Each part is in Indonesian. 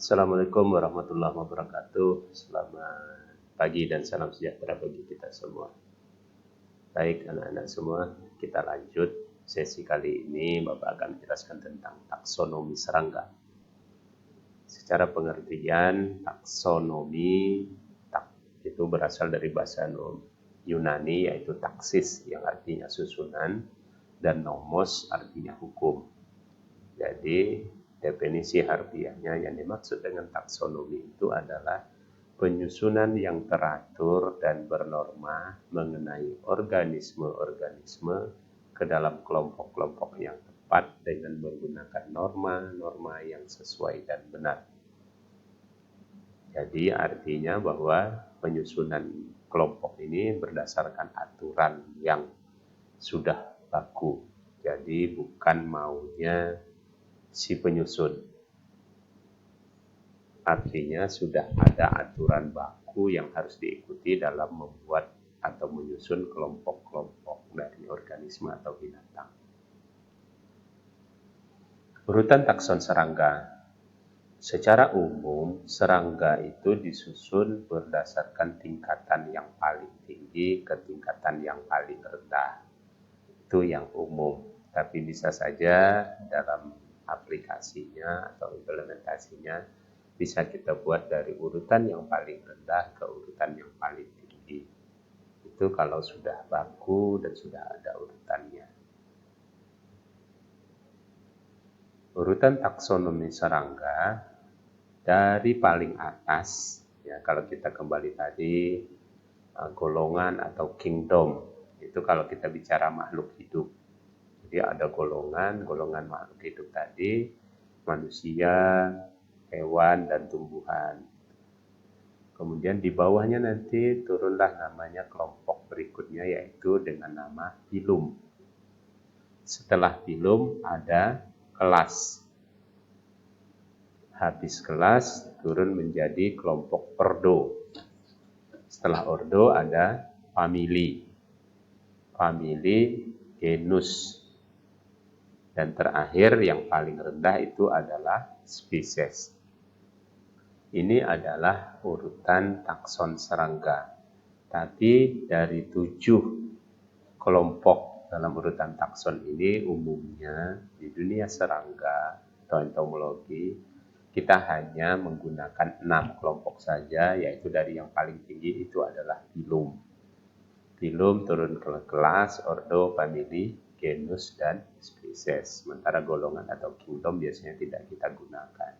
Assalamualaikum warahmatullahi wabarakatuh. Selamat pagi dan salam sejahtera bagi kita semua. Baik anak-anak semua, kita lanjut sesi kali ini. Bapak akan menjelaskan tentang taksonomi serangga. Secara pengertian, taksonomi itu berasal dari bahasa Yunani, yaitu taksis yang artinya susunan, dan nomos artinya hukum. Jadi definisi harfiahnya yang dimaksud dengan taksonomi itu adalah penyusunan yang teratur dan bernorma mengenai organisme-organisme ke dalam kelompok-kelompok yang tepat dengan menggunakan norma-norma yang sesuai dan benar. Jadi artinya bahwa penyusunan kelompok ini berdasarkan aturan yang sudah baku. Jadi bukan maunya si penyusun. Artinya sudah ada aturan baku yang harus diikuti dalam membuat atau menyusun kelompok-kelompok dari organisme atau binatang. Urutan takson serangga. Secara umum, serangga itu disusun berdasarkan tingkatan yang paling tinggi ke tingkatan yang paling rendah. Itu yang umum. Tapi bisa saja dalam aplikasinya atau implementasinya bisa kita buat dari urutan yang paling rendah ke urutan yang paling tinggi. Itu kalau sudah baku dan sudah ada urutannya. Urutan taksonomi serangga dari paling atas, ya kalau kita kembali tadi golongan atau kingdom, itu kalau kita bicara makhluk hidup. Jadi ada golongan makhluk hidup tadi, manusia, hewan, dan tumbuhan. Kemudian di bawahnya nanti turunlah namanya kelompok berikutnya, yaitu dengan nama filum. Setelah filum ada kelas. Habis kelas turun menjadi kelompok ordo. Setelah ordo ada famili, genus. Dan terakhir yang paling rendah itu adalah spesies. Ini adalah urutan takson serangga. Tapi dari 7 kelompok dalam urutan takson ini umumnya di dunia serangga atau entomologi kita hanya menggunakan 6 kelompok saja, yaitu dari yang paling tinggi itu adalah filum. Filum turun ke kelas, ordo, famili, genus, dan spesies. Sementara golongan atau kingdom biasanya tidak kita gunakan.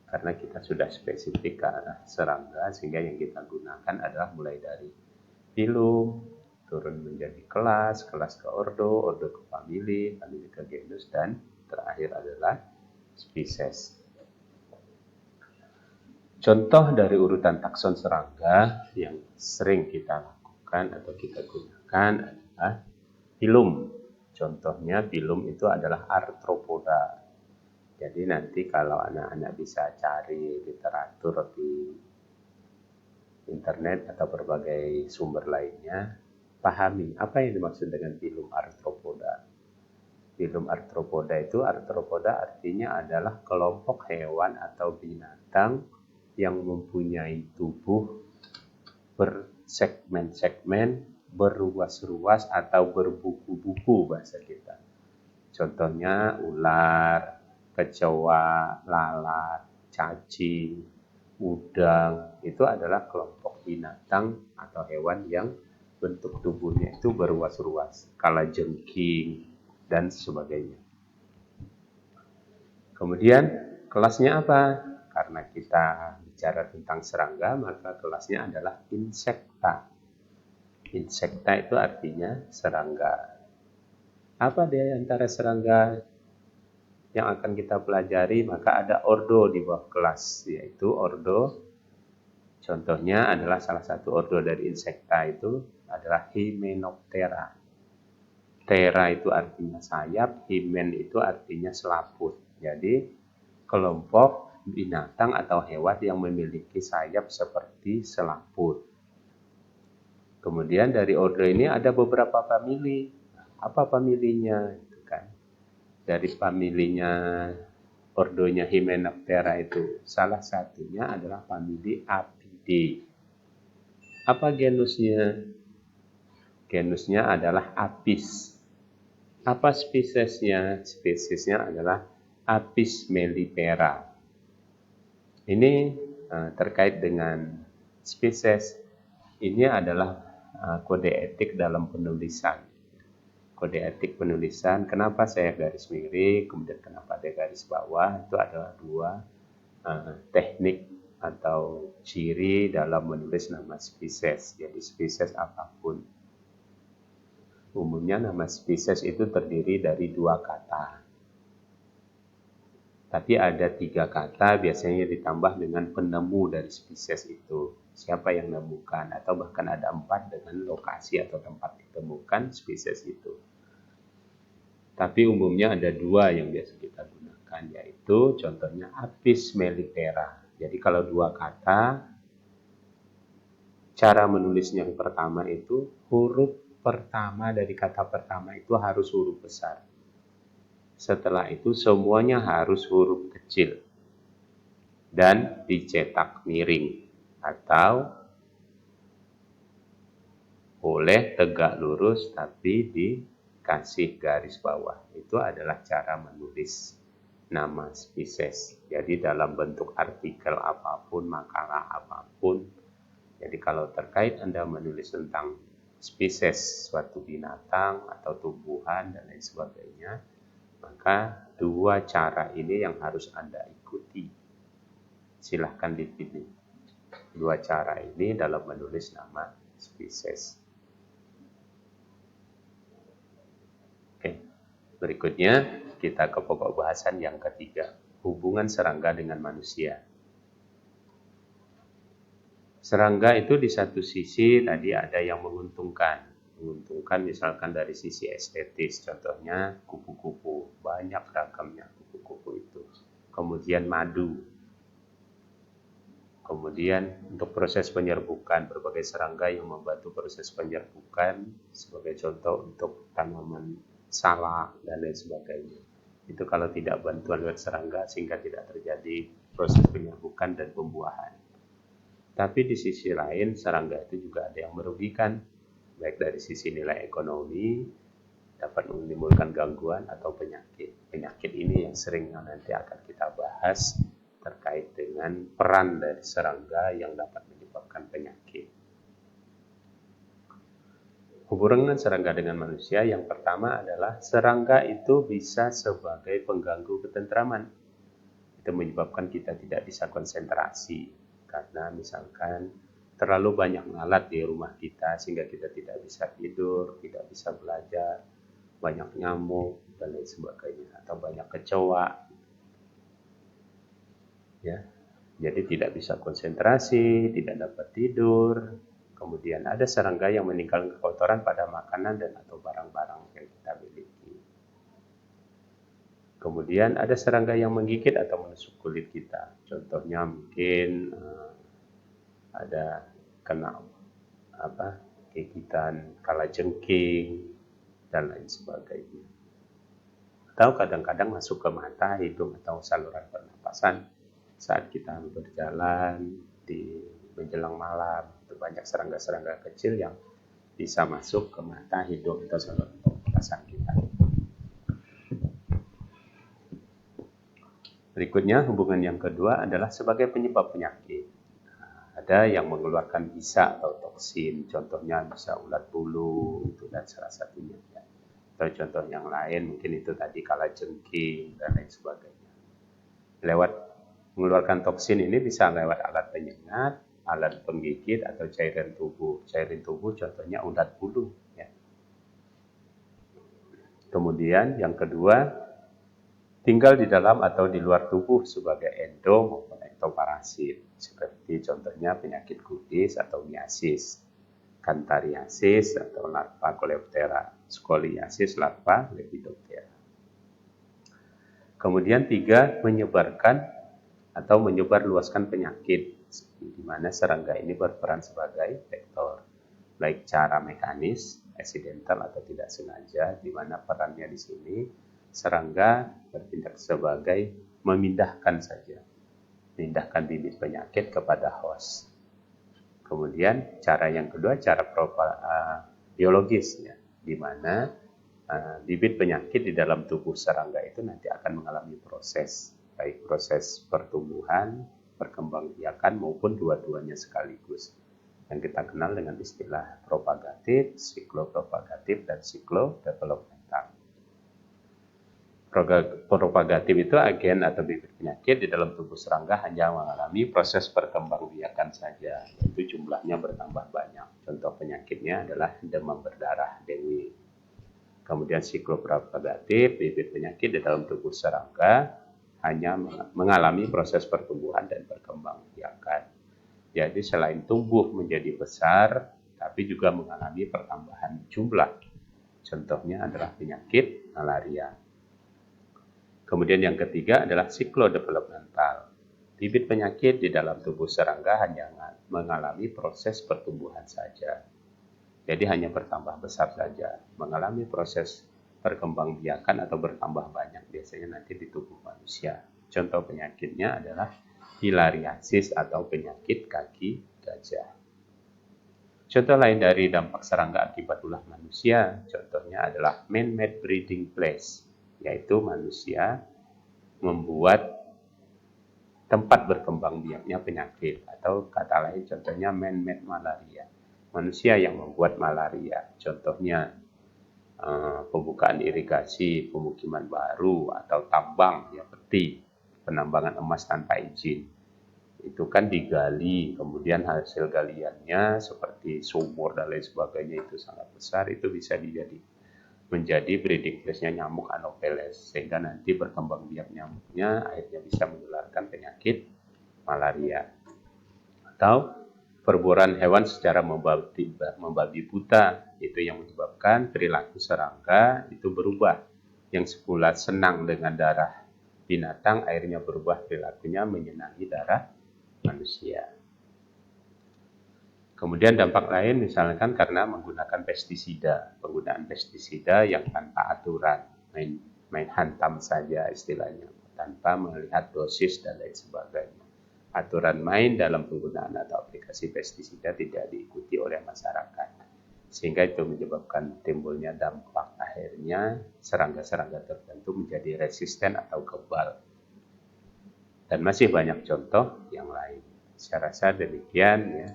Karena kita sudah spesifik ke arah serangga, sehingga yang kita gunakan adalah mulai dari filum, turun menjadi kelas ke ordo, ordo ke famili ke genus, dan terakhir adalah spesies. Contoh dari urutan takson serangga yang sering kita lakukan atau kita gunakan adalah filum. Contohnya filum itu adalah arthropoda. Jadi nanti kalau anak-anak bisa cari literatur di internet atau berbagai sumber lainnya, pahami apa yang dimaksud dengan filum arthropoda. Filum arthropoda itu, arthropoda artinya adalah kelompok hewan atau binatang yang mempunyai tubuh bersegmen-segmen, berruas-ruas atau berbuku-buku bahasa kita. Contohnya ular, kecoa, lalat, cacing, udang, itu adalah kelompok binatang atau hewan yang bentuk tubuhnya itu berruas-ruas, kalajengking, dan sebagainya. Kemudian kelasnya apa? Karena kita bicara tentang serangga, maka kelasnya adalah insekta. Insekta itu artinya serangga. Apa di antara serangga yang akan kita pelajari? Maka ada ordo di bawah kelas, yaitu ordo. Contohnya adalah salah satu ordo dari insekta itu adalah Hymenoptera. Ptera itu artinya sayap, himen itu artinya selaput. Jadi kelompok binatang atau hewan yang memiliki sayap seperti selaput. Kemudian dari ordo ini ada beberapa famili. Apa familinya? Dari familinya ordonya Hymenoptera itu salah satunya adalah famili Apidae. Apa genusnya? Genusnya adalah Apis. Apa spesiesnya? Spesiesnya adalah Apis mellifera. Ini terkait dengan spesies. Ini adalah kode etik dalam penulisan. Kode etik penulisan, kenapa saya garis miring, kemudian kenapa ada garis bawah, itu adalah dua teknik atau ciri dalam menulis nama spesies. Jadi spesies apapun. Umumnya nama spesies itu terdiri dari dua kata. Tapi ada 3 kata biasanya ditambah dengan penemu dari spesies itu. Siapa yang menemukan, atau bahkan ada 4 dengan lokasi atau tempat ditemukan spesies itu. Tapi umumnya ada 2 yang biasa kita gunakan, yaitu contohnya Apis mellifera. Jadi kalau 2 kata, cara menulisnya yang pertama itu huruf pertama dari kata pertama itu harus huruf besar. Setelah itu semuanya harus huruf kecil dan dicetak miring atau boleh tegak lurus tapi dikasih garis bawah. Itu adalah cara menulis nama spesies. Jadi dalam bentuk artikel apapun, makalah apapun. Jadi kalau terkait Anda menulis tentang spesies suatu binatang atau tumbuhan dan lain sebagainya, maka 2 cara ini yang harus Anda ikuti. Silahkan dipilih. 2 cara ini dalam menulis nama spesies. Oke, berikutnya kita ke pokok bahasan yang ketiga, hubungan serangga dengan manusia. Serangga itu di satu sisi tadi ada yang menguntungkan misalkan dari sisi estetis, contohnya kupu-kupu, banyak ragamnya kupu-kupu itu. Kemudian madu. Kemudian untuk proses penyerbukan, berbagai serangga yang membantu proses penyerbukan, sebagai contoh untuk tanaman salak dan lain sebagainya. Itu kalau tidak bantuan lewat serangga sehingga tidak terjadi proses penyerbukan dan pembuahan. Tapi di sisi lain, serangga itu juga ada yang merugikan, baik dari sisi nilai ekonomi, dapat menimbulkan gangguan atau penyakit. Penyakit ini yang sering nanti akan kita bahas terkait dengan peran dari serangga yang dapat menyebabkan penyakit. Hubungan serangga dengan manusia yang pertama adalah serangga itu bisa sebagai pengganggu ketentraman. Itu menyebabkan kita tidak bisa konsentrasi. Karena misalkan terlalu banyak alat di rumah kita sehingga kita tidak bisa tidur, tidak bisa belajar, banyak nyamuk dan lain sebagainya, atau banyak kecoa. Ya. Jadi tidak bisa konsentrasi, tidak dapat tidur. Kemudian ada serangga yang meninggalkan kotoran pada makanan dan atau barang-barang yang kita miliki. Kemudian ada serangga yang menggigit atau menusuk kulit kita. Contohnya mungkin ada kena gigitan kalajengking dan lain sebagainya. Atau kadang-kadang masuk ke mata, hidung atau saluran pernapasan saat kita berjalan di menjelang malam. Itu banyak serangga-serangga kecil yang bisa masuk ke mata, hidung atau saluran pernapasan kita. Berikutnya, hubungan yang kedua adalah sebagai penyebab penyakit. Ada yang mengeluarkan bisa atau toksin, contohnya bisa ulat bulu, itu dan salah satunya. Ya. Atau contoh yang lain, mungkin itu tadi kalajengking dan lain sebagainya. Lewat mengeluarkan toksin ini bisa lewat alat penyengat, alat penggigit, atau cairan tubuh. Cairan tubuh contohnya ulat bulu. Ya. Kemudian yang kedua, tinggal di dalam atau di luar tubuh sebagai endo maupun ektoparasit, seperti contohnya penyakit kudis atau miasis, kantariasis atau larva coleoptera, skoliasis larva lepidoptera. Kemudian 3, menyebarkan atau menyebarluaskan penyakit, di mana serangga ini berperan sebagai vektor, baik cara mekanis, accidental atau tidak sengaja, di mana perannya di sini serangga bertindak sebagai memindahkan saja, memindahkan bibit penyakit kepada host. Kemudian cara yang kedua, cara biologisnya, di mana bibit penyakit di dalam tubuh serangga itu nanti akan mengalami proses, baik proses pertumbuhan, perkembangbiakan maupun dua-duanya sekaligus, yang kita kenal dengan istilah propagatif, siklopropagatif, dan siklodevelopmental. Propagatif itu agen atau bibit penyakit di dalam tubuh serangga hanya mengalami proses perkembangbiakan saja, yaitu jumlahnya bertambah banyak. Contoh penyakitnya adalah demam berdarah, DW. Kemudian siklopropagatif, bibit penyakit di dalam tubuh serangga hanya mengalami proses pertumbuhan dan perkembangbiakan. Jadi selain tumbuh menjadi besar, tapi juga mengalami pertambahan jumlah. Contohnya adalah penyakit malaria. Kemudian yang ketiga adalah siklodevelopmental. Bibit penyakit di dalam tubuh serangga hanya mengalami proses pertumbuhan saja. Jadi hanya bertambah besar saja, mengalami proses perkembangbiakan atau bertambah banyak biasanya nanti di tubuh manusia. Contoh penyakitnya adalah filariasis atau penyakit kaki gajah. Contoh lain dari dampak serangga akibat ulah manusia, contohnya adalah man-made breeding place, yaitu manusia membuat tempat berkembang biaknya penyakit, atau kata lain contohnya man-made malaria, manusia yang membuat malaria. Contohnya pembukaan irigasi, pemukiman baru, atau tambang, ya peti, penambangan emas tanpa izin. Itu kan digali, kemudian hasil galiannya seperti sumur dan lain sebagainya itu sangat besar, itu bisa menjadi breeding place-nya nyamuk Anopheles, sehingga nanti berkembang biak nyamuknya akhirnya bisa menularkan penyakit malaria. Atau perburuan hewan secara membabi buta, itu yang menyebabkan perilaku serangga itu berubah. Yang semula senang dengan darah binatang, akhirnya berubah perilakunya menyenangi darah manusia. Kemudian dampak lain misalkan karena menggunakan pestisida, penggunaan pestisida yang tanpa aturan, main hantam saja istilahnya, tanpa melihat dosis dan lain sebagainya. Aturan main dalam penggunaan atau aplikasi pestisida tidak diikuti oleh masyarakat, sehingga itu menyebabkan timbulnya dampak akhirnya serangga-serangga tertentu menjadi resisten atau kebal. Dan masih banyak contoh yang lain. Saya rasa demikian ya.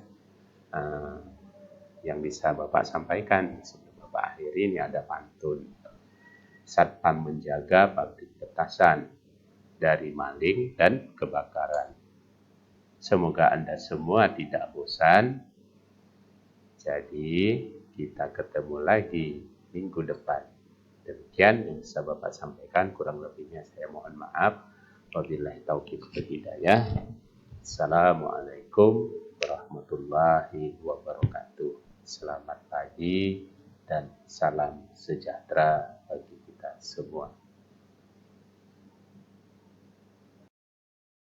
Yang bisa Bapak sampaikan. Sebelum Bapak akhiri, ini ada pantun. Satpam menjaga pabrik petasan dari maling dan kebakaran. Semoga Anda semua tidak bosan. Jadi kita ketemu lagi minggu depan. Demikian yang bisa Bapak sampaikan, kurang lebihnya saya mohon maaf. Wabillahi taufiq wal hidayah. Assalamualaikum warahmatullahi wabarakatuh. Selamat pagi dan salam sejahtera bagi kita semua.